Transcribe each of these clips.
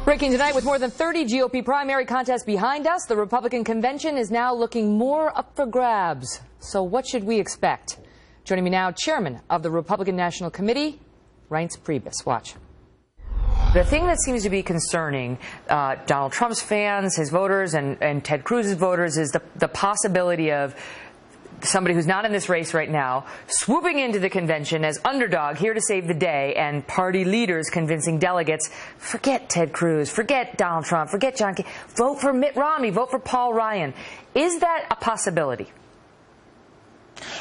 Breaking tonight, with more than 30 GOP primary contests behind us, the Republican convention is now looking more up for grabs. So what should we expect? Joining me now, Chairman of the Republican National Committee, Reince Priebus. Watch. The thing that seems to be concerning Donald Trump's fans, his voters, and Ted Cruz's voters is the possibility of somebody who's not in this race right now swooping into the convention as underdog, here to save the day, and party leaders convincing delegates, forget Ted Cruz, forget Donald Trump, forget John Kerry, vote for Mitt Romney, vote for Paul Ryan. Is that a possibility?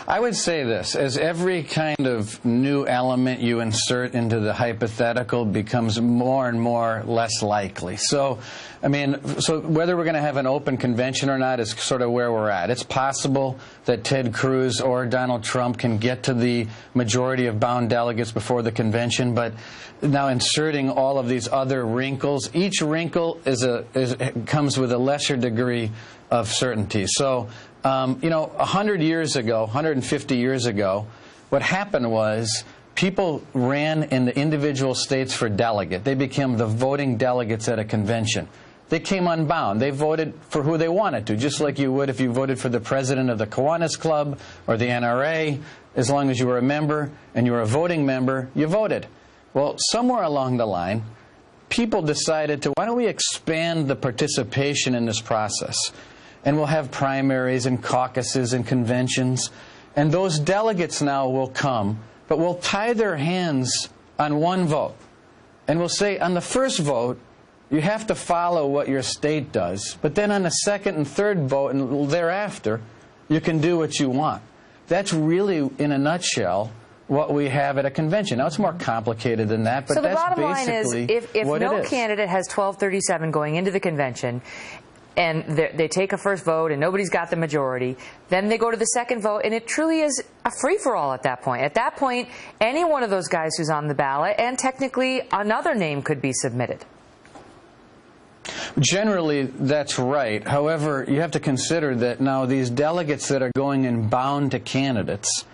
I would say this, as every kind of new element you insert into the hypothetical becomes more and more less likely. So, I mean, whether we're going to have an open convention or not is sort of where we're at. It's possible that Ted Cruz or Donald Trump can get to the majority of bound delegates before the convention, but now inserting all of these other wrinkles, each wrinkle comes with a lesser degree of certainty. So, you know, 100 years ago, 150 years ago, what happened was people ran in the individual states for delegate. They became the voting delegates at a convention. They came unbound. They voted for who they wanted to, just like you would if you voted for the president of the Kiwanis Club or the NRA. As long as you were a member and you were a voting member, you voted. Well, somewhere along the line, people decided to, why don't we expand the participation in this process? And we'll have primaries and caucuses and conventions. And those delegates now will come, but we'll tie their hands on one vote. And we'll say, on the first vote, you have to follow what your state does. But then on the second and third vote and thereafter, you can do what you want. That's really, in a nutshell, what we have at a convention. Now, it's more complicated than that, but that's basically what it is. So the bottom line is, if no candidate has 1237 going into the convention, and they take a first vote and nobody's got the majority, then they go to the second vote, and it truly is a free-for-all at that point. At that point, any one of those guys who's on the ballot, and technically another name could be submitted. Generally, that's right. However, you have to consider that now these delegates that are going in bound to candidates,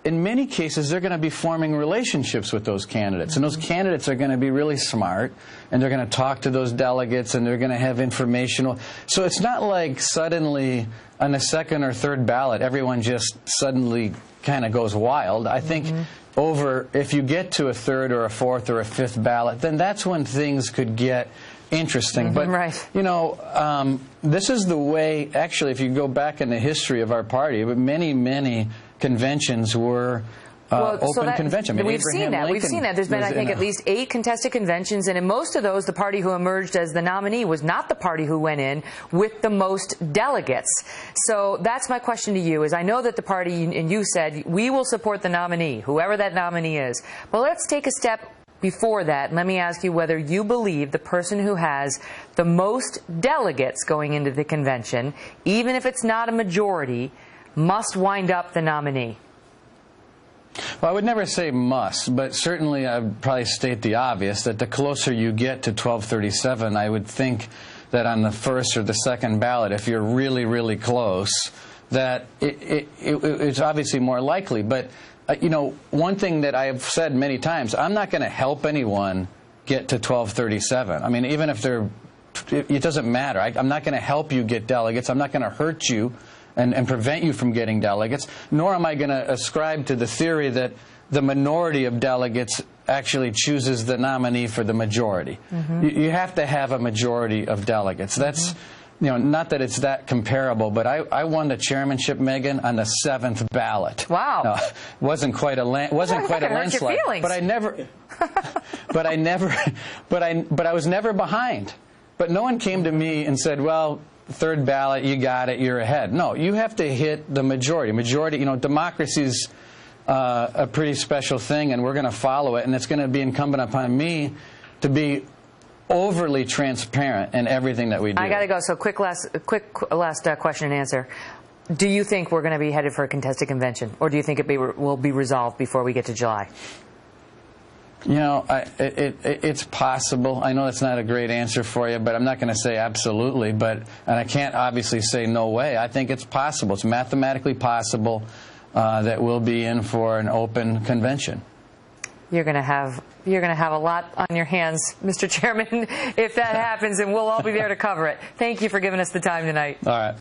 in many cases, they're going to be forming relationships with those candidates. And those candidates are going to be really smart, and they're going to talk to those delegates, and they're going to have informational. So it's not like suddenly on the second or third ballot, everyone just suddenly kind of goes wild. I think if you get to a third or a fourth or a fifth ballot, then that's when things could get interesting. But, you know, this is the way, actually, if you go back in the history of our party, but many conventions were open convention. I mean, we've seen that. There's been, I think, at least 8 contested conventions, and in most of those, the party who emerged as the nominee was not the party who went in with the most delegates. So that's my question to you, is I know that the party, and you said, we will support the nominee, whoever that nominee is. But let's take a step before that, and let me ask you whether you believe the person who has the most delegates going into the convention, even if it's not a majority, must wind up the nominee. Well, I would never say must, but certainly I would probably state the obvious, that the closer you get to 1237, I would think that on the first or the second ballot, if you're really close, that it's obviously more likely. But you know, one thing that I have said many times, I'm not going to help anyone get to 1237. I mean, even if it doesn't matter. I'm not going to help you get delegates. I'm not going to hurt you and prevent you from getting delegates, nor am I going to ascribe to the theory that the minority of delegates actually chooses the nominee for the majority. You have to have a majority of delegates. That's, you know, not that it's that comparable, but I won the chairmanship, Megan, on the 7th ballot. Wow! Now, wasn't quite a landslide, but I was never behind. But no one came to me and said, well, third ballot, you got it, you're ahead. No, you have to hit the majority. Majority, you know, democracy's a pretty special thing, and we're going to follow it, and it's going to be incumbent upon me to be overly transparent in everything that we do. I got to go. So quick last question and answer. Do you think we're going to be headed for a contested convention, or do you think will be resolved before we get to July? You know, it's possible. I know that's not a great answer for you, but I'm not going to say absolutely. And I can't obviously say no way. I think it's possible. It's mathematically possible that we'll be in for an open convention. You're going to have You're going to have a lot on your hands, Mr. Chairman, if that happens, and we'll all be there to cover it. Thank you for giving us the time tonight. All right.